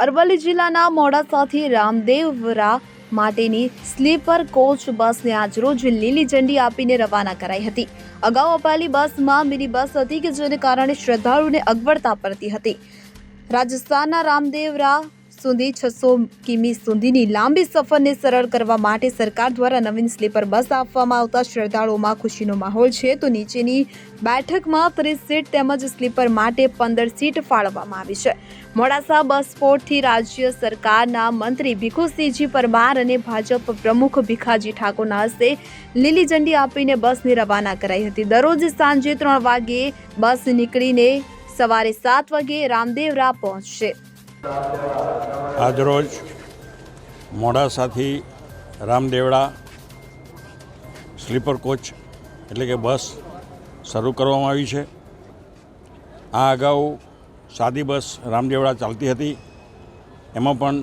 અરવલ્લી જિલ્લાના મોડાસાથી રામદેવરા માટેની sleeper coach બસને આજરોજ લીલી ઝંડી આપીને રવાના કરાઈ હતી। અગાઉ અપાયેલી બસમાં મિની બસ હતી કે જેને કારણે શ્રદ્ધાળુઓને અગવડતા પડતી હતી। રાજસ્થાનના રામદેવરા સુધી 600 કિમી સુધીની લાંબી સફરને સરળ કરવા માટે સરકાર દ્વારા નવીન સ્લીપર બસ આપવામાં આવતા શ્રદ્ધાળુઓમાં ખુશીનો માહોલ છે। તો નીચેની બેઠકમાં 30 સીટ તેમજ સ્લીપર માટે 15 સીટ ફાળવવામાં આવી છે। મોડાસા બસ સ્પોર્ટથી રાજ્ય સરકારના મંત્રી ભીખુસિંહજી પરમાર અને ભાજપ પ્રમુખ ભીખાજી ઠાકોરના હસ્તે લીલી ઝંડી આપીને બસને રવાના કરાઈ હતી। દરરોજ સાંજે 3 વાગ્યે બસ નીકળીને સવારે 7 વાગ્યે રામદેવરા પહોંચશે। આજરોજ મોડાસાથી રામદેવડા સ્લીપર કોચ એટલે કે બસ શરૂ કરવામાં આવી છે। આ અગાઉ સાદી બસ રામદેવડા ચાલતી હતી, એમાં પણ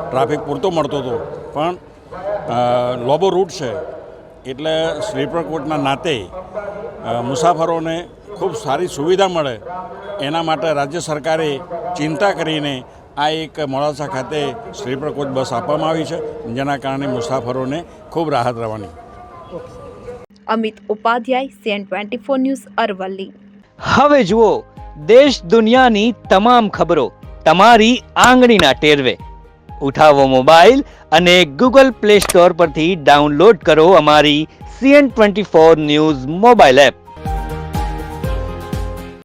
ટ્રાફિક પૂરતો મળતો હતો, પણ લાંબો રૂટ છે એટલે સ્લીપર કોચના નાતે મુસાફરોને ખૂબ સારી સુવિધા મળે એના માટે રાજ્ય સરકારે ચિંતા કરીને આ એક મોડાસા ખાતે સ્લીપર કોચ બસ આપવામાં આવી છે, જેના કારણે મુસાફરોને ખૂબ રાહત રહેવાની। Amit Upadhyay, CN24 news, Aravalli. હવે જુઓ દેશ દુનિયાની તમામ ખબરો તમારી આંગળીના ટેરવે। ઉઠાવો મોબાઈલ અને ગૂગલ પ્લે સ્ટોર પરથી ડાઉનલોડ કરો અમારી CN24 ન્યૂઝ મોબાઈલ એપ।